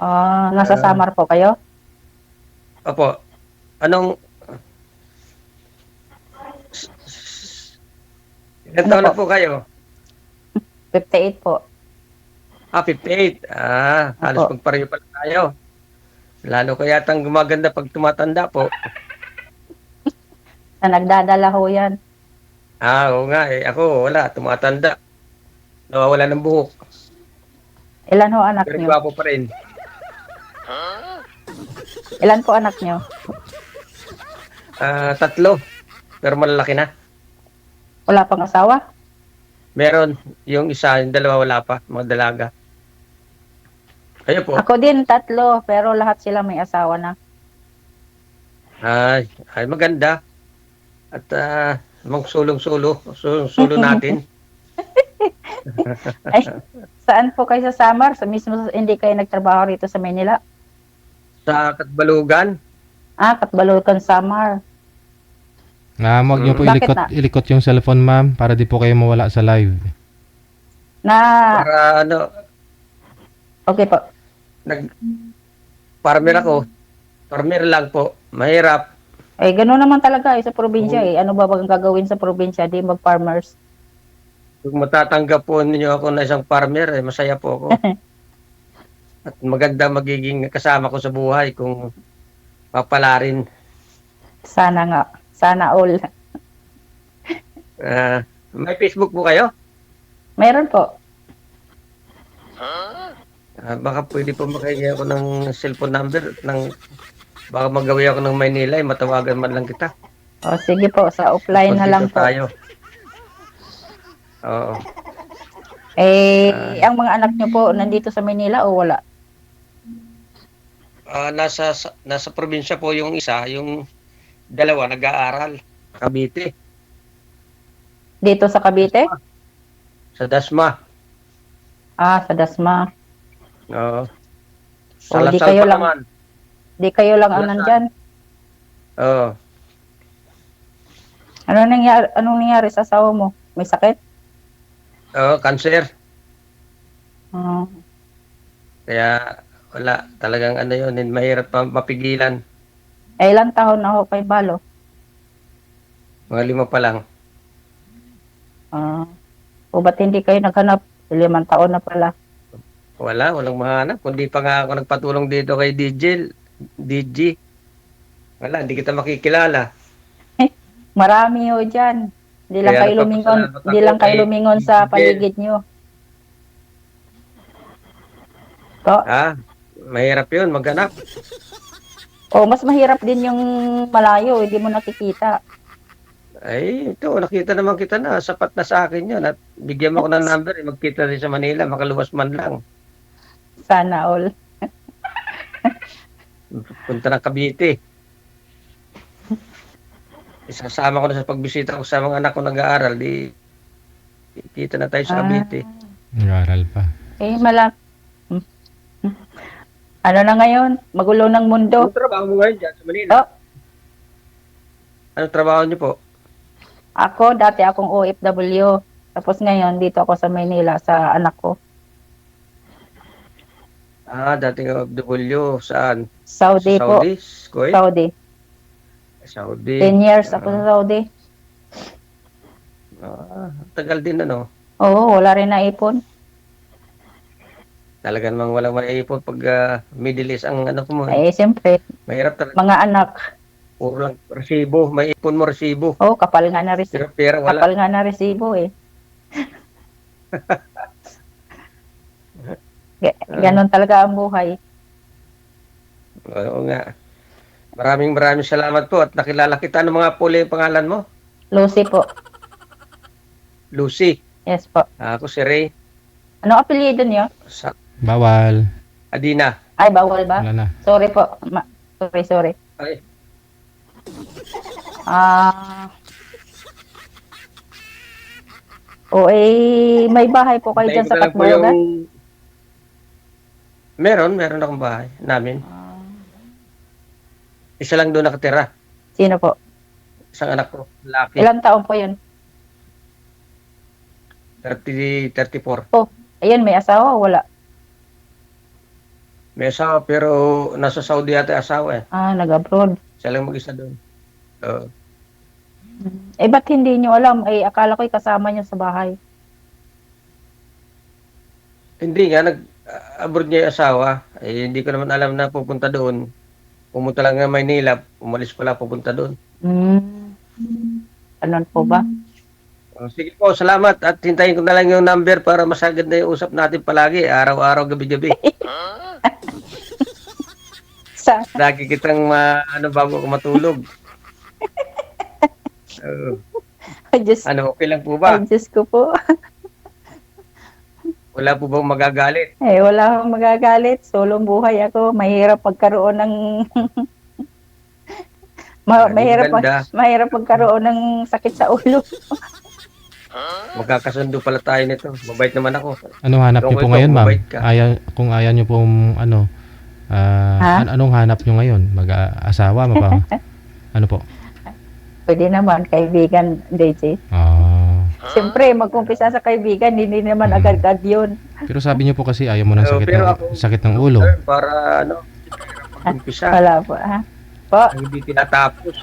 Nasa Ah, Samar po kayo? opo. Anong s s ilang Ano taon na po? po kayo? 58 po. 58. Halos Opo. magpareho pala tayo. Lalo ka yatang gumaganda 'pag tumatanda po. Na nagdadala ho yan. Oo nga, eh. Ako wala, tumatanda, nawawalan ng buhok, Ilan ho anak pero nyo? gwapo pa rin. Ilan po anak nyo? 3, pero malalaki na. Wala pang asawa? Meron, yung isa, yung dalawa wala pa, mga dalaga. Kayo po? Ako din, 3, pero lahat sila may asawa na. Ay maganda at, sulong-sulo natin. Ay, saan po kayo sa Samar? Sa mismo, hindi kayo nagtrabaho rito sa Manila? Sa Katbalugan, Katbalukan, Samar. Huwag niyo po Bakit na? ilikot yung cellphone, ma'am, para di po kayo mawala sa live. Na, para ano, okay po. nag-farmer ako, farmer lang po, mahirap. Gano'n naman talaga sa probinsya Kung Ano ba bang gagawin sa probinsya? Di mag-farmers. kung matatanggap po ninyo ako na isang farmer, eh, masaya po ako at maganda magiging kasama ko sa buhay kung papalarin. Sana nga. Sana all. May Facebook po kayo? Meron po. Baka puwede po makahingi ako ng cellphone number baka magawi ako ng Maynila, eh, matawagan man lang kita. Sige po. Sa offline na Magkondisyon lang po. tayo. Oo. Ah, Ang mga anak nyo po, nandito sa Manila o wala? nasa probinsya po yung isa, yung dalawa nag-aaral, Cavite, Dito sa Cavite? Dasma, sa Dasma. Sa Dasma. Oo. Sa O Lasal pa naman. di kayo lang Sa ang Lasal. nandyan. Oo. Anong nangyari sa asawa mo? May sakit? Oo, cancer. Ah, Kaya wala, talagang ano yun, mahirap mapigilan. ilang taon na ho kay Balo? Mga 5 pa lang. Ah, ba't hindi kayo naghanap? 5 taon na pala. Walang mahanap. Kundi pa nga ako nagpatulong dito kay DG. Wala, hindi kita makikilala. Marami ho dyan. Kaya nagpapasalamat Hindi ako lang kayo kay lumingon sa DG. paligid nyo. To, Mahirap yun, maghanap. mas mahirap din yung malayo, hindi mo nakikita. Ay, ito, nakita naman kita na. Sapat na sa akin yun. At bigyan mo ako ng number, eh, magkita rin sa Manila, makaluwas man lang. Sana all. Punta ng Cavite. Isasama ko na sa pagbisita ko sa mga anak ko nag-aaral. Di, kita na tayo sa Ah, Cavite. Nag-aaral pa. malap. Hmm. Ano na ngayon? Magulo ng mundo. Anong trabaho mo ngayon dyan sa Manila? To, Anong trabaho niyo po? dati akong OFW. Tapos ngayon, dito ako sa Maynila sa anak ko. Dating OFW. Saan? Sa Saudi po. Saudi? Kuwait? Saudi. Saudi. 10 years ako sa Saudi. Tagal din ano. Oo, wala rin naipon. Talaga namang walang maiipon pag Middle East ang ano ko mo eh. Siyempre, Mahirap talaga. mga anak. Puro lang resibo. May ipon mo resibo. Kapal nga na Pero pera wala. kapal nga na resibo eh. Ganon talaga ang buhay. Oo nga. Maraming salamat po at nakilala kita. Ano mga puli yung pangalan mo? Lucy po. Lucy. Yes po. Ako si Ray. Anong apelyido niyo? Sa Bawal. Adina. Ay, bawal ba? Wala na. Sorry po. Sorry. Ay, Ah, may bahay po kayo hintayin dyan ko sa na lang po yung... Katbalogan? Meron akong bahay namin. Isa lang doon nakatira. Sino po? Isang anak ko, lalaki. Ilang taon po yun? 34. Ayun, may asawa o wala? May asawa pero nasa Saudi ata asawa eh. Ah, nag-abroad. Siya lang mag-isa doon. Oo. Eh, ba't hindi nyo alam? Eh, akala ko'y kasama nyo sa bahay. Hindi nga, nag-abroad niya yung asawa. Eh, hindi ko naman alam na pupunta doon. Pumunta lang ng Maynila, umalis pala pupunta doon. Hmm. Ganun po ba? Sige po, salamat at hintayin ko na lang yung number para masagad na yung usap natin palagi, araw-araw, gabi-gabi. Sa, Lagi kitang bago ako matulog. Diyos, Ano, okay lang po ba? ay, Diyos ko po. Wala po bang magagalit? Eh, wala akong magagalit. Solong buhay ako. Mahirap pagkaroon ng... Ganda. mahirap pagkaroon ng sakit sa ulo. Magkakasundo pala tayo nito. Mabait naman ako. Ano hanap niyo Kung po ikaw, ngayon, ma'am? mabait ka. Kung ayaw niyo pong ano, Ha? anong hanap niyo ngayon? Mag-asawa, ano po? Pwede naman, kaibigan, DJ. Siyempre, mag-umpisa sa kaibigan, hindi naman agad-agad yun. Pero sabi niyo po kasi ayaw mo ng Pero ako- sakit ng ulo. Para mag-umpisa. Wala po, ha? Po, Hindi tinatapos.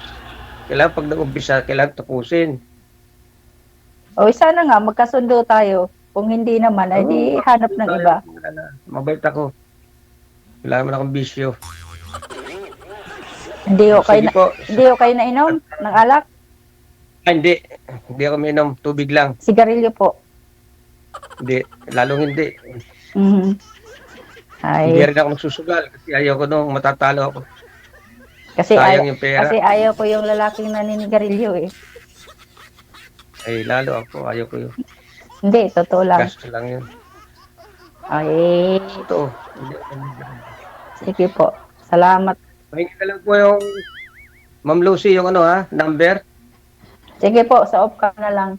Kailangan pag nag-umpisa, kailangan tapusin. o sana nga, magkasundo tayo. Kung hindi naman, ay di hanap ng iba. Mabait ako. Wala naman akong bisyo. Hindi Sige po. kayo nainom ng alak? Hindi. Hindi ako minom. Tubig lang. Sigarilyo po. Hindi. Lalong hindi. Mhm. Hindi Ay, rin ako nagsusugal kasi ayaw ko nung matatalo ako. kasi, Sayang yung pera. kasi ayaw ko yung lalaking naninigarilyo eh. Ay, lalo ako. Ayaw ko yun. Hindi, totoo lang. Gasto lang yun. Ay, Ito. sige po. Salamat. Mahingi na lang po yung Ma'am Lucy yung number. Sige po, sa off ka na lang.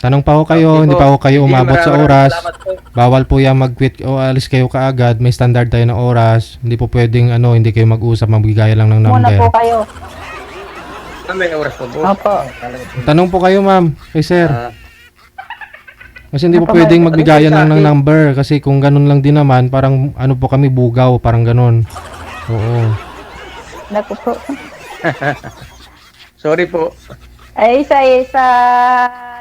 Tanong pa ho kayo, Okay hindi po. pa ho kayo Sige, umabot sa maraming oras. salamat po. Bawal po yan mag-quit o alis kayo kaagad. May standard tayo ng oras. Hindi po pwedeng hindi kayo mag-usap, magbigay lang ng Muna po number. kayo. May oras po po. Opo. Tanong po kayo, ma'am, kay sir. Kasi hindi po Ako, pwedeng ano magbigayan po sa lang ng akin? number. Kasi kung ganun lang din naman, parang po kami bugaw, parang ganun. Oo. Naku po. Sorry po. Ay, sa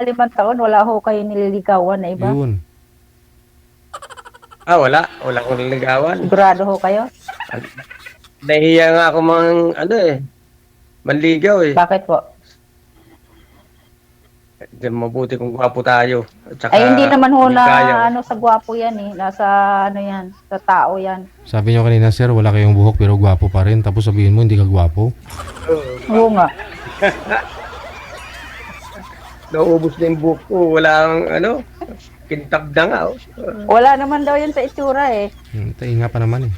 5 taon, wala ho kayo nililigawan na iba. Yun. Wala. Wala akong niligawan. Sigurado ho kayo? Nahihiya nga ako manligaw eh. Bakit po? Mabuti kung gwapo tayo. At saka, Ay, hindi naman ho na kaya. sa gwapo yan eh. Nasa yan, sa tao yan. Sabi nyo kanina, sir, wala kayong buhok pero gwapo pa rin. Tapos sabihin mo, hindi ka gwapo. Oo nga. Naubos na yung buhok ko. Walang kintab na nga. Wala naman daw yan sa itsura eh. Tainga pa naman eh.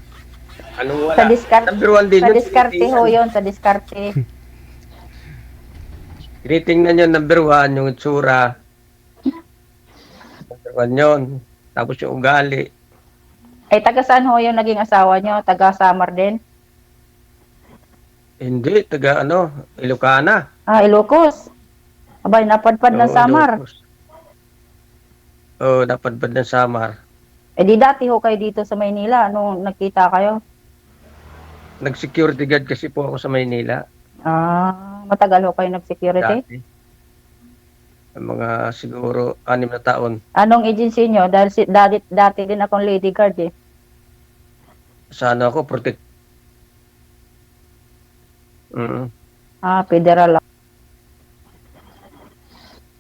Anong wala? Sa diskarte. Number one din Sa yun. diskarte ho yun, sa diskarte. Tinitingnan nyo number one, yung itsura. Number one yun. Tapos yung ugali. Ay, taga saan ho yung naging asawa nyo? Taga Samar din? Hindi, taga Ilocana. Ah, Ilocos. Abay, napadpad ng Oo, Samar. Ilocos. Oo, napadpad ng Samar. Eh di dati ho kayo dito sa Maynila. Nung nakita kayo? Nag-security guard kasi po ako sa Maynila. Ah, matagal ho kayo nag-security? Dati. Mga siguro 6 na taon. Anong agency nyo? Dahil dati din akong lady guard eh. Sa ako, protect. Ah, federal.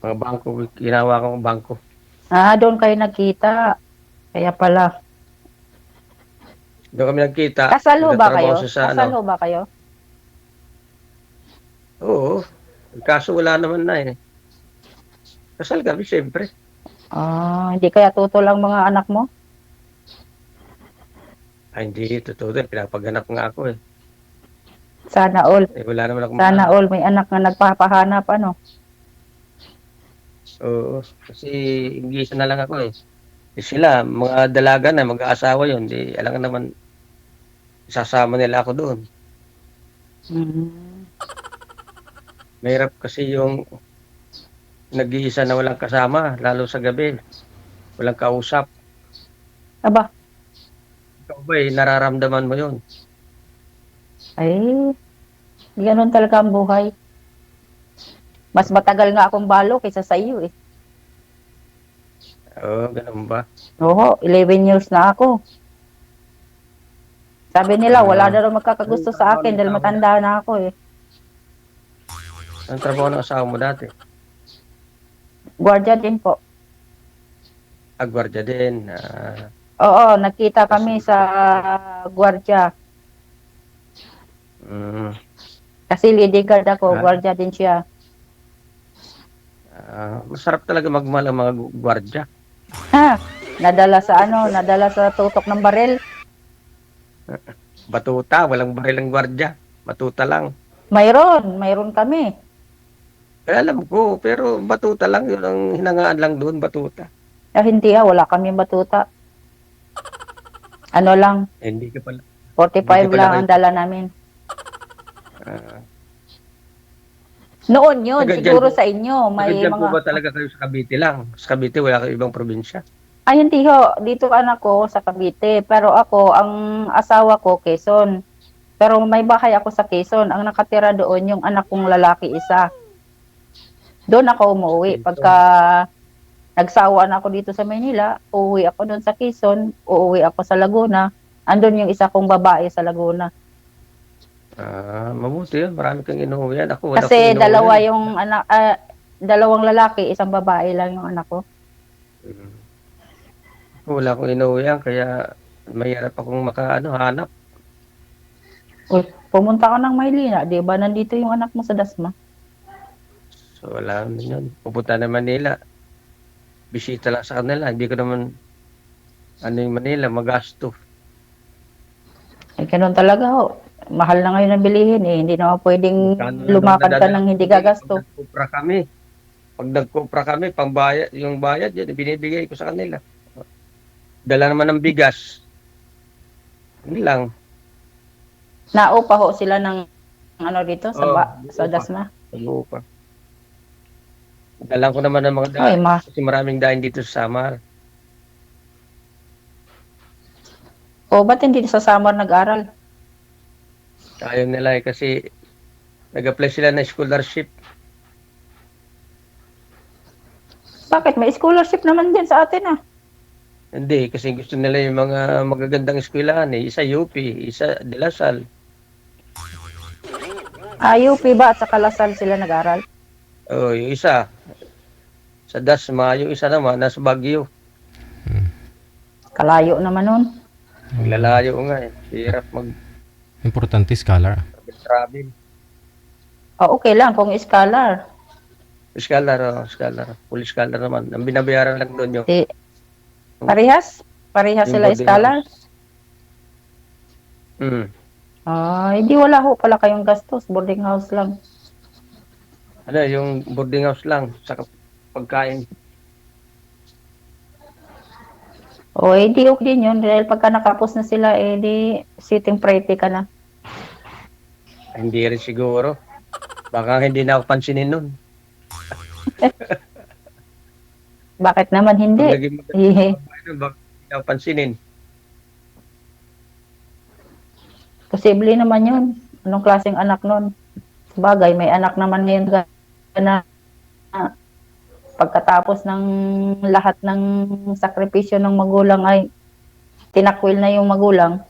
Mga bangko, ginawa kong bangko. Ah, doon kayo nagkita. Kaya pala. Doon kami nagkita. Kasal ho ba kayo? Nagtatrabaho siya sa Kasal ho ba kayo? Oo. Kaso wala naman na eh. Kasal kami, siyempre. Ah, hindi kaya tutol ang mga anak mo? Ay, hindi. Totoo din. Pinapaghanap nga ako eh. Sana all. Wala naman ako. Sana all. May anak na nagpapahanap, ano? Oo. Kasi English na lang ako eh. Sila, mga dalaga na, mag-aasawa yun. Di, alam naman, isasama nila ako doon. Mahirap kasi yung nag-iisa na walang kasama, lalo sa gabi. Walang kausap. Aba, ikaw ba nararamdaman mo yun? Ay, ganun talaga ang buhay. Mas matagal nga akong balo kaysa sa iyo eh. Oo, ganun ba? Oo, 11 years na ako. Sabi nila, wala Ah, na raw magkakagusto anong sa trabaho akin ng dahil asawa mo dati? matanda na ako eh. Anong trabaho ng asawa mo dati? Guardia din po. Gwardiya din. Oo, nagkita kami Kasi, sa guardia. mm, Kasi lady guard ako, ah, guardia din siya. masarap talaga magmahal ang mga gwardya. Ha, nadala sa tutok ng baril. Batuta, walang baril ang gwardya. Batuta lang. Mayroon kami. Kaya alam ko, pero batuta lang yun ang hinangaan lang doon, batuta. Hindi wala kami batuta. Ano lang, Hindi ka pala, hindi ka 45 pala lang kayo. ang dala namin. ah, Noon yun, taga dyan siguro po, sa inyo, taga may dyan po mga... ba talaga kayo sa Cavite lang? Sa Cavite, wala kayo ibang probinsya? Ay, hindi ho. Dito anak ko sa Cavite. Pero ako, ang asawa ko, Quezon. Pero may bahay ako sa Quezon. Ang nakatira doon, yung anak kong lalaki isa. Doon ako umuwi. Quezon. Pagka nagsawa na ako dito sa Manila, uuwi ako doon sa Quezon, uuwi ako sa Laguna. Andun yung isa kong babae sa Laguna. Mabuti yun. Marami kang inuwian. Ako, wala Kasi akong dalawa inuwian. yung anak, dalawang lalaki, isang babae lang yung anak ko. Mm. Ako, wala akong inuwian, kaya mahirap akong hanap. Uy, pumunta ka ng Maylina, di ba? Nandito yung anak mo sa Dasma. So, wala naman yun. Pupunta na Manila. Bisita lang sa kanila. Hindi ko naman, yung Manila, magasto. Eh, ganun talaga ho. Mahal na ngayon ang bilihin eh. Hindi naman pwedeng Magkano na lumakad ka nadadala ng ko hindi pag gagasto. nagkupra kami, pangbayad, yung bayad, yun, binibigay ko sa kanila. Dala naman ng bigas. Yun lang. Naupa ho sila ng ano dito sa Upa. Dasma. Upa. Dala ko naman ng mga Ay, daan. Kasi maraming daan dito sa Samar. ba't hindi sa Samar nag-aral? Ayaw nila kasi nag-apply sila na scholarship. Bakit? May scholarship naman din sa atin ah. Hindi, kasi gusto nila yung mga magagandang eskwelahan eh. Isa UP, isa De La Salle. UP ba at sa Kalasal sila nag-aral? Yung isa sa Dasma, yung isa naman nasa Baguio. Kalayo naman nun. Naglalayo nga eh. Hirap Importante scholar. mag-travel. Okay lang kung scholar. Scholar. Full scholar naman. Ang binabayaran lang doon yung Di, parehas? Parehas yung sila boarding scholar? house. Hmm. Hindi wala ho pala kayong gastos. Boarding house lang. Yung boarding house lang sa pagkain. Di okay din yun. Dahil pagka nakapos na sila, di sitting pretty ka na. Hindi rin siguro. Baka hindi na ako pansinin nun. Bakit naman Pag hindi? naging maganda, baka hindi na ako pansinin. Posible naman yun. Anong klaseng anak nun? Sabagay, may anak naman ngayon na pagkatapos ng lahat ng sakripisyo ng magulang ay tinakwil na yung magulang.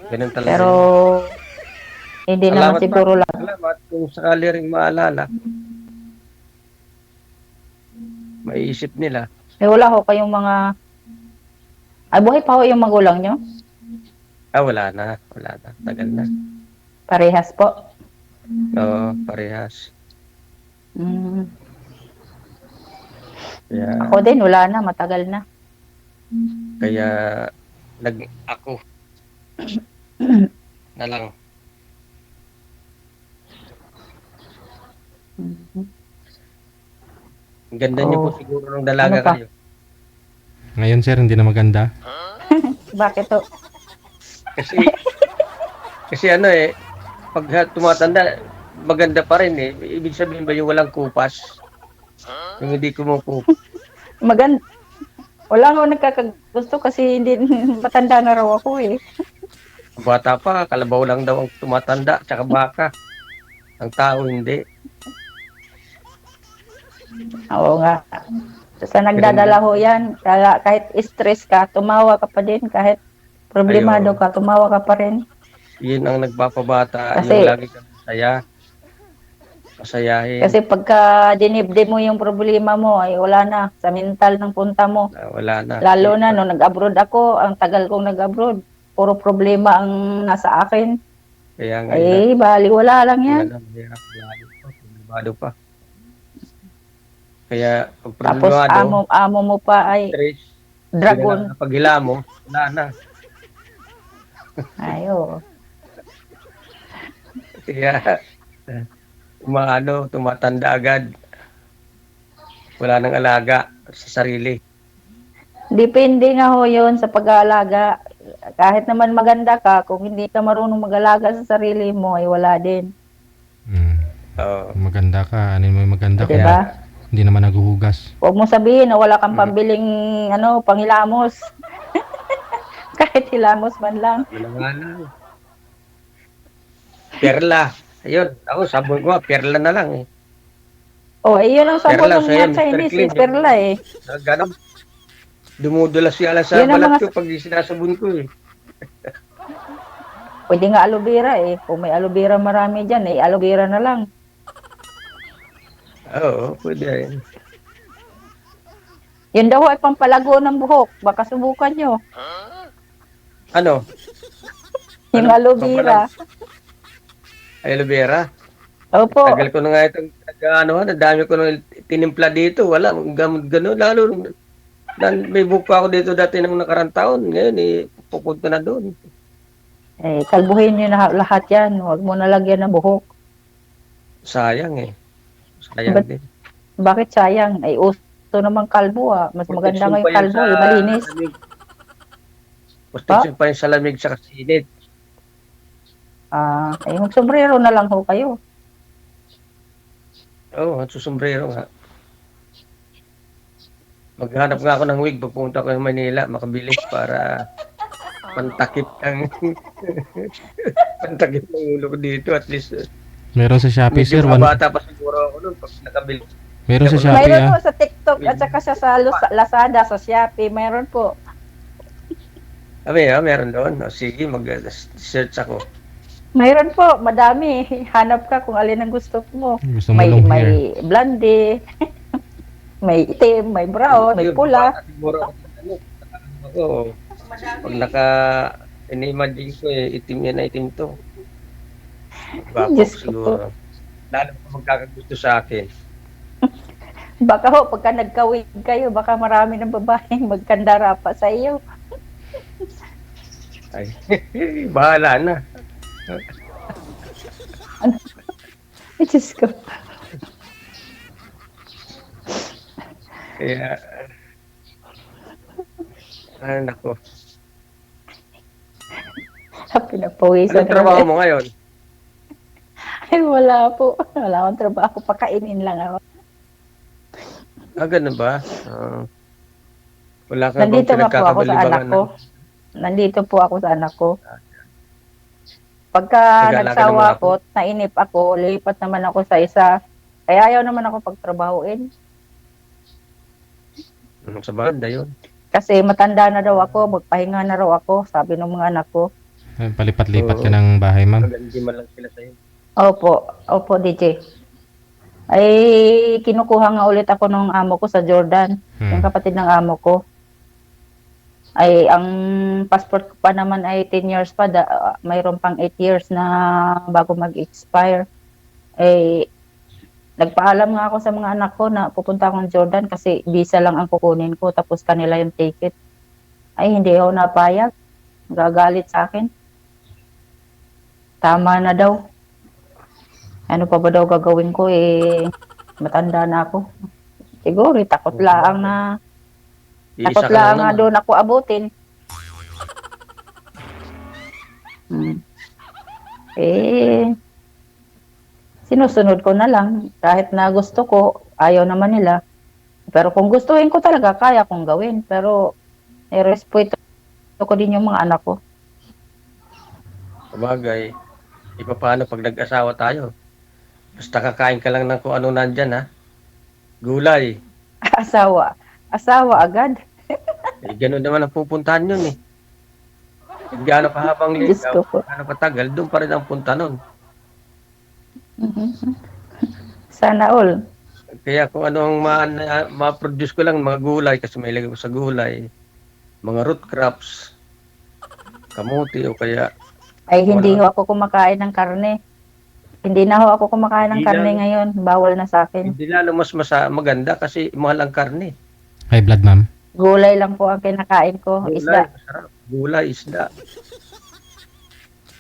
Ganun talaga. Pero hindi naman Salamat, siguro lang. Salamat kung sakali ring maalala. Maiisip nila. Wala ho kayong mga... buhay pa ho yung magulang nyo? Wala na. Tagal na. Parehas po. Oo, parehas. Kaya, Ako din, wala na. Matagal na. kaya ako na lang. Ang ganda niyo po siguro ng dalaga Ano pa? kayo. Ngayon sir, hindi na maganda. Bakit to? Kasi pag tumatanda, maganda pa rin eh. Ibig sabihin ba yung walang kupas? Yung hindi kumukupas. Wala akong nagkakagusto kasi hindi matanda na raw ako eh. Bata pa, kalabaw lang daw ang tumatanda, tsaka baka. Ang tao hindi. Oo nga. Sa nagdadala ho yan, kaya kahit stress ka, tumawa ka pa din. Kahit problemado Ayo, ka, tumawa ka pa rin. yun ang nagpapabata, yung Kasi lagi kang masaya, masayahin. kasi pagka dinibdib mo yung problema mo, ay wala na. Sa mental ng punta mo. Wala na. Lalo na nung nag-abroad ako, ang tagal kong nag-abroad. Puro problema ang nasa akin. Kaya nga yun. Eh, baliwala lang yan. Wala na, mahirap. Lalo pa, problemado pa. Kaya, pag Tapos problemado, amo mo pa ay stress, dragon. pag hila mo, wala na. Ayo. Kaya, tumatanda agad. Wala nang alaga sa sarili. Depende nga ho yun sa pag-aalaga. Kahit naman maganda ka, kung hindi ka marunong mag-alaga sa sarili mo, ay wala din. Oo. Kung maganda ka, anin mo yung maganda ka. Diba? Hindi naman naguhugas. Huwag mo sabihin na wala kang pambiling panghilamos. Kahit hilamos man lang. Ano na nga lang. Perla. Ayun, ako sabon ko, perla na lang eh. Oh, yun ang sabon Perla, ng sa'yo, mga Mr. Chinese, Clean. perla eh. Ganun. Dumudulas yung alas sa Yun ang balat mga, ko pag sinasabon ko eh. pwede nga aloe vera eh. Kung may aloe vera marami dyan, eh, aloe vera na lang. Oo, pwede rin. Yun daw ay pampalago ng buhok. Baka subukan nyo. Ano? Yung Ano? aloe vera. Aloe vera? Opo. Tagal ko na nga itong ang dami ko nang tinimpla dito. Wala, gamot gano'n. Lalo, may book pa ako dito dati nung nakarang taon. Ngayon, pupunta na doon. Eh, kalbuhin nyo na lahat yan. Huwag mo nalagyan ng buhok. Sayang eh. Sayang din. Bakit sayang? Ay, uso naman kalbo ah. Mas maganda Protection nga pa yung yan kalbo sa eh. Malinis. lamig. Protection pa yan sa lamig sa kasinit. Ay, magsombrero na lang ho kayo. Oo, susumbrero nga. Maghanap nga ako ng wig pagpunta ko ng Manila, makabilis para pantakip ang pantakip ng ulo ko dito at least. Meron sa Shopee, Medyo sir. bata pa siguro ako noon pag nakabilis. Meron sa Ako Shopee, Mayroon po sa TikTok Wig. at saka sa Lazada, sa Shopee. Mayroon po. Meron doon. O, sige, mag-search ako. Mayroon po. Madami. Hanap ka kung alin ang gusto mo. Gusto mo May, long hair. may blonde. May itim, may brown, may Yun, pula. bata siguro ako. Pag in-imagine ko itim yan na itim to. Baka Diyos ko po. siguro. Lalo pa magkakagusto sa akin. Baka ho, pagka nagkawig kayo, baka marami ng babaeng magkandara pa sa iyo. Ay, bahala na. Diyos ko. Kaya, nako. Pinapawisan. Anong trabaho mo ngayon? Ay, wala po. Wala akong trabaho. Pakainin lang ako. Ganun ba? Wala ka bang Nandito nga po ako sa anak pinagkakabalibangan ko. Nandito po ako sa anak ko. Pagka Nag-aalaga ng nagsawa mga ako, nainip ako, lipat naman ako sa isa. Kaya ayaw naman ako pagtrabahuin. Sa banda yun. Kasi matanda na daw ako, magpahinga na raw ako, sabi ng mga anak ko. Palipat-lipat ka Oo. ng bahay, ma'am. Hindi man lang sila sa'yo. Opo, DJ. Ay, kinukuha nga ulit ako ng amo ko sa Jordan, yung kapatid ng amo ko. Ay, ang passport ko pa naman ay 10 years pa, mayroon pang 8 years na bago mag-expire. Eh, nagpaalam nga ako sa mga anak ko na pupunta akong Jordan kasi visa lang ang kukunin ko, tapos kanila yung ticket. Ay, hindi ako napayag. Gagalit sa akin. Tama na daw. Ano pa ba daw gagawin ko eh, matanda na ako. Siguro, takot lang na, Iisa takot ka lang lang na naman. doon ako abutin. Eh, sinusunod ko na lang. Kahit na gusto ko, ayaw naman nila. Pero kung gustuhin ko talaga, kaya kong gawin. Pero, irespeto ko din yung mga anak ko. Sabagay, iba paano pag nag-asawa tayo? Basta kakain ka lang ng kung ano nandyan, ha? Gulay. Asawa. Asawa agad. Eh, ganun naman ang pupuntahan yun, eh. Gaano kahabang Diyos ligaw, ko po. gaano katagal, doon pa rin ang punta nun. Sana all. Kaya kung ano ang ma-produce ko lang, mga gulay, kasi may ilagay ko sa gulay, mga root crops, kamuti, o kaya, Ay, hindi ho ako kumakain ng karne. Hindi na ho ako kumakain ng Hindi karne na. ngayon. Bawal na sa akin. hindi lalo mas maganda kasi mahal ang karne. High blood, ma'am. Gulay lang po ang kinakain ko. Gulay, Isda. masarap. Gulay, isda.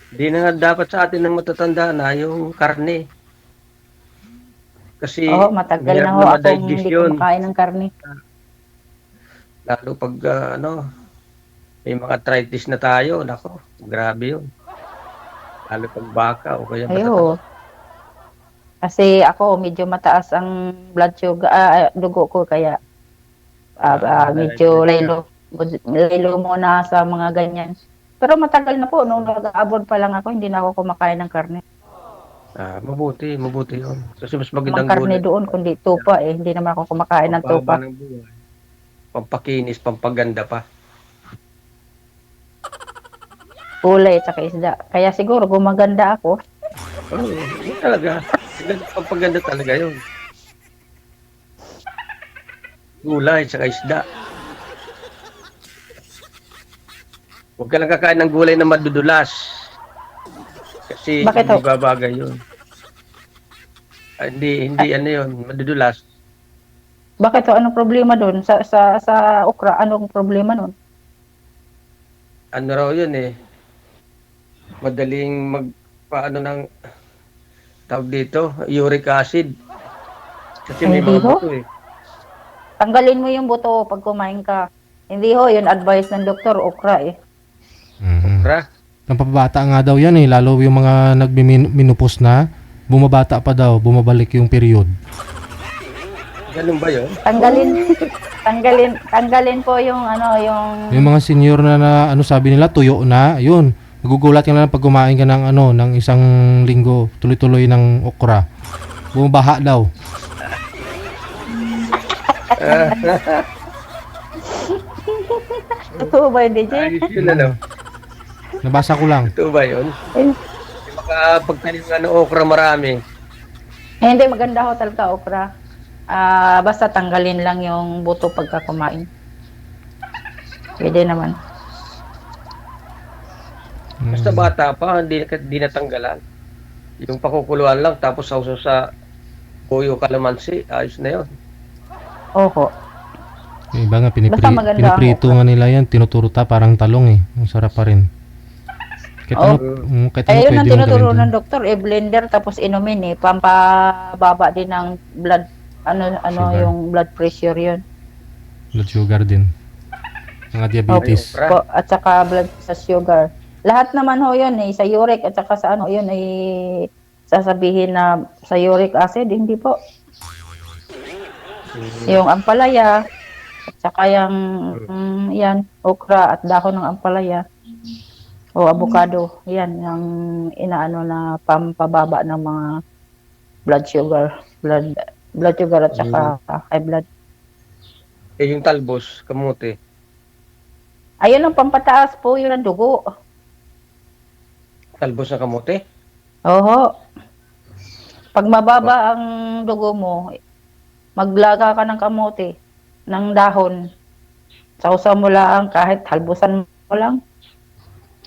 Hindi na nga dapat sa atin ng matatanda na yung karne. Kasi Oo, matagal mahirap na ho akong hindi ma-digest yun. kumakain ng karne. Lalo pag may mga arthritis na tayo, nako, grabe yun. Lalo pag baka o kaya Ayo. Kasi ako medyo mataas ang blood sugar, dugo ko kaya medyo laylo muna sa mga ganyan. Pero matagal na po, nung nag-abroad pa lang ako, hindi na ako kumakain ng karne. mabuti yun. Kasi mas Mga magandang karne gulay. doon, kundi tupa eh. Hindi naman ako kumakain ng tupa. Pampahaba ng buhay. Pampakinis, pampaganda pa. Gulay at saka isda. Kaya siguro gumaganda ako. Oo, yun talaga. Pampaganda talaga yun. Gulay, tsaka isda. Huwag ka lang kakain ng gulay na madudulas. Kasi Bakit hindi ho? babagay yun. Hindi ano yun, madudulas. Bakit to? Anong problema doon? Sa okra, anong problema doon? Ano raw yun eh. Madaling paano ng tawag dito, uric acid. Kasi may Hindi mga ho? buto eh. Tanggalin mo yung buto pag kumain ka. Hindi ho, yun advice ng doktor, okra eh. Mhm. Ra, Nampapabata nga daw yan eh. Lalo yung mga nagminupos na, bumabata pa daw, bumabalik yung period. ganun ba yun? Tanggalin po yung yung Yung mga senior na ano sabi nila, tuyo na, yun. Magugulat ka na lang pag kumain ka ng ng isang linggo, tuloy-tuloy ng okra. Bumabaha daw. totoo ba yun, DJ? Ayos yun ano. Nabasa ko lang. Totoo ba yun? Eh, Makapagtanim nga ng okra marami. hindi, maganda ho talaga okra. Basta tanggalin lang yung buto pagka kumain. Pwede naman. Basta bata pa, hindi natanggalan. Yung pakukuluan lang, tapos sausaw sa buyo kalamansi, ayos na yun. Oho. Yung iba nga, Basta maganda ang piniprito okra. nga nila yan, tinuturuta parang talong eh. Ang sarap pa rin. Kahit kahit ano Ayun ang pwede mong tinuturo gawin ng dun. doktor, blender tapos inumin eh. Pampababa din ng blood, Sugar. yung blood pressure yun. Blood sugar din. Mga diabetes. Okra. Po, at saka blood sa sugar. Lahat naman ho yun eh, sa uric at saka sa yun ay sasabihin na sa uric acid, hindi po. Yung ampalaya, at saka yung, yan, okra at dahon ng ampalaya. O avocado, yan, yung inaano na pampababa ng mga blood sugar at saka high blood. Eh, yung talbos, kamuti. Ayun ang pampataas po, yun ang dugo. Talbos na kamuti? Oho. Pag mababa ang dugo mo, maglaga ka ng kamote, ng dahon. Sausaw mo lang, kahit halbusan mo lang.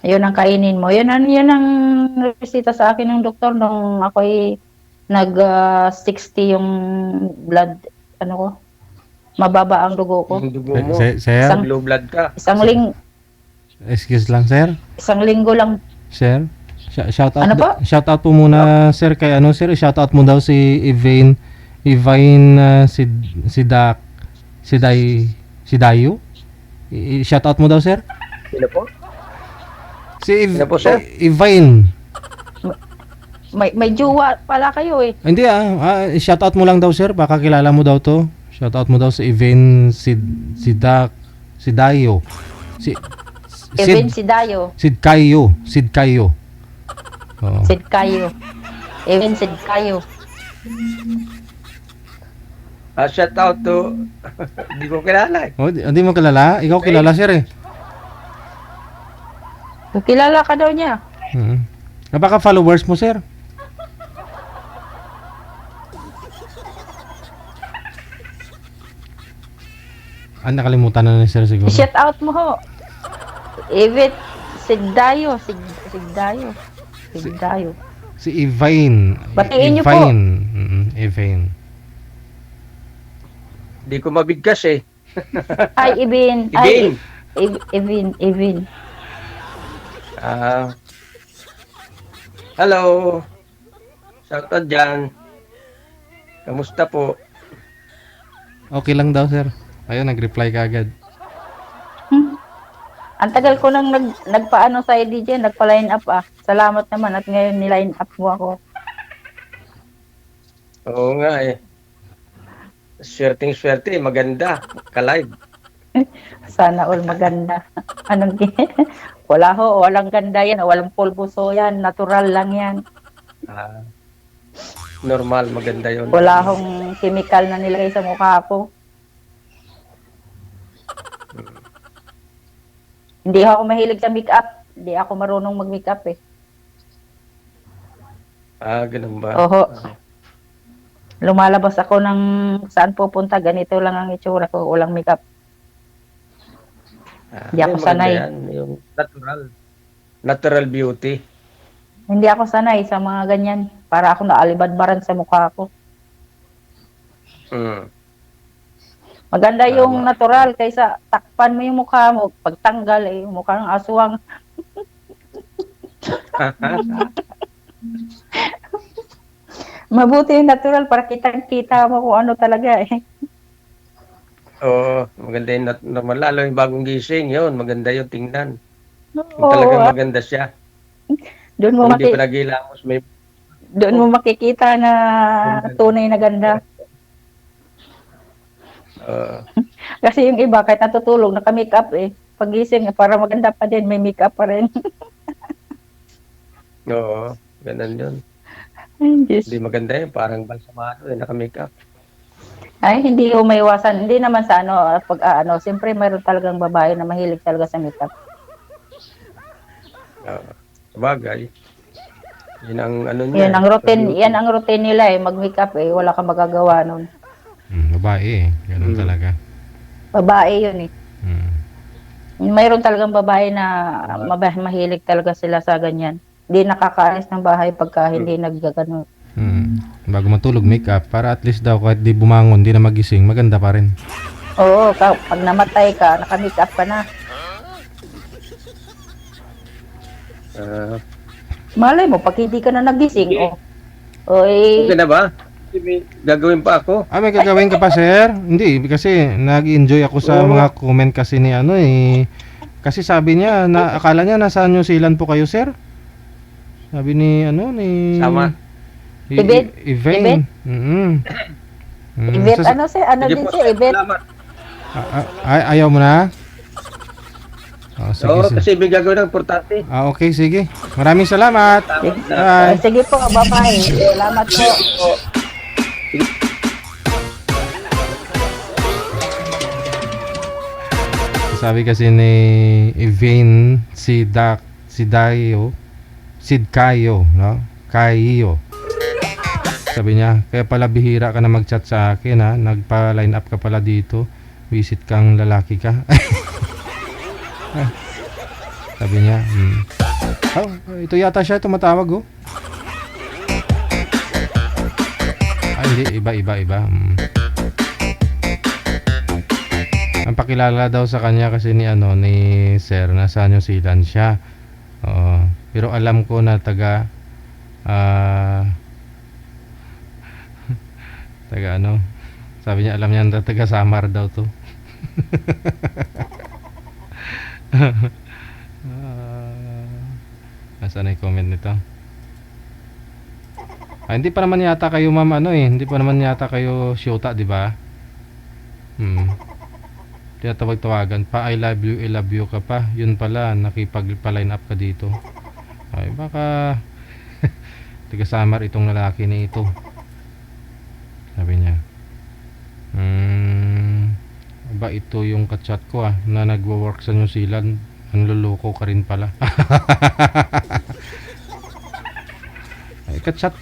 Yun ang kainin mo. Yun ang resita sa akin ng doktor nung ako'y nag-60 yung blood, ko, mababa ang dugo ko. Yung dugo mo, Sir, low blood ka. excuse lang sir. Isang linggo lang. Sir, shout out Ano po? shout out po muna sir kay sir, shout out mo daw si Evine si Dayo. Shout out mo daw sir. Sino po? Si Sino po, sir? Evine. May jowa pala kayo eh. Hindi shout out mo lang daw sir, baka kilala mo daw to. Shoutout mo daw si Even si Dayo. Si Even si Dayo. Sid Kayo. Oo. Sid Kayo. Even Sid Kayo. Shout out to, hindi ko kilala eh. Oh, hindi mo kilala? Ikaw kilala, sir eh. Kilala ka daw niya. Baka followers mo, sir. Nakalimutan na ni sir siguro. Shout out mo ho. Even Sid Dayo. Sid Dayo. Si Evine. Batiin niyo po. Evine. Hindi ko mabigkas eh. Ay, Even. Even. Even. Hello. Shout out dyan. Kamusta po? Okay lang daw, sir. Ayun, nag-reply ka agad. Ang tagal ko nang nagpaano sa DJ, nagpa-line up Salamat naman at ngayon ni-line up mo ako. Oo nga eh. Swerte, maganda. Ka-live. Sana all maganda. Walang ganda yan, walang pulbuso yan, natural lang yan. Normal, maganda yun. Wala akong chemical na nilagay sa mukha ko. Hindi ako mahilig sa makeup. Hindi ako marunong mag-makeup eh. Ganun ba? Oho. Lumalabas ako ng saan pupunta, ganito lang ang itsura ko, walang makeup. Hindi ako sanay. Yan, yung natural beauty. Hindi ako sanay sa mga ganyan. Para ako naalibadbaran sa mukha ko. Maganda yung natural kaysa takpan mo yung mukha mo. Pagtanggal mukha ng aswang. Mabuti yung natural para kitang-kita mo kung ano talaga eh. Oo, maganda yung normal. Lalo yung bagong gising, yun. Maganda yung tingnan. Oo, Talagang maganda siya. Doon mo, Hindi pinagilamos. doon mo makikita na tunay na ganda. Kasi yung iba, kahit natutulog, naka-makeup eh. Pagising, para maganda pa din, may makeup pa rin. Oo, ganun yun. Hindi maganda yun, parang balsamado naka-makeup. Ay, hindi ko maiwasan. Hindi naman sa siyempre mayroon talagang babae na mahilig talaga sa makeup. Sabagay. Yan ang ano niya. Yan ang routine nila eh, mag-makeup eh. Wala kang magagawa nun. Babae eh. Ganun talaga. Babae yun eh. Mayroon talagang babae na mahilig talaga sila sa ganyan. Hindi nakakaalis ng bahay pagka hindi naggagano. Bago matulog, make-up. Para at least daw kahit di bumangon, di na magising, maganda pa rin. Oo, pag namatay ka, naka-makeup ka na. Malay mo, pag hindi ka na nagising, Okay na ba? Gagawin pa ako. May gagawin ka pa, sir? Hindi, kasi nag-enjoy ako sa mga comment kasi ni kasi sabi niya, akala niya nasa New Zealand po kayo, sir? Sabi ni Sama. Ibet? Evane. Ibet, din siya, Ibet? Ayaw mo na? Sige, kasi may gagawin ng importante. Okay, sige. Maraming salamat. Bye. Sige po, bye-bye. Salamat po. Sabi kasi ni Evane, Sid Kayo, no? Kayo. Sabi niya, kaya pala bihira ka na mag-chat sa akin, nagpa-line up ka pala dito. Visit kang lalaki ka. Sabi niya, ito yata siya tumatawag, hindi, iba. Ang pakilala daw sa kanya kasi ni Sir, nasa New Zealand siya. Pero alam ko na taga sabi niya alam niya na taga Samar daw to. Nasaan na yung comment nito? Hindi pa naman yata kayo ma'am hindi pa naman yata kayo syota, di ba? Tinatawag-tawagan pa, I love you ka pa. Yun pala, nakipag-line up ka dito. Ay, baka taga-Samar itong lalaki na ito. Sabi niya. Ba ito yung kachat ko na nagwo-work sa New Zealand. Nanluloko ka rin pala. Ay, kachat.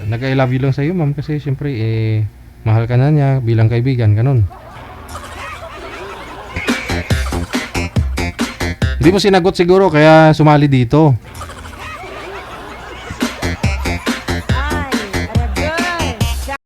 Nag-I love you lang sa'yo, ma'am. Kasi syempre, mahal ka na niya bilang kaibigan. Ganun. Hindi mo sinagot siguro kaya sumali dito.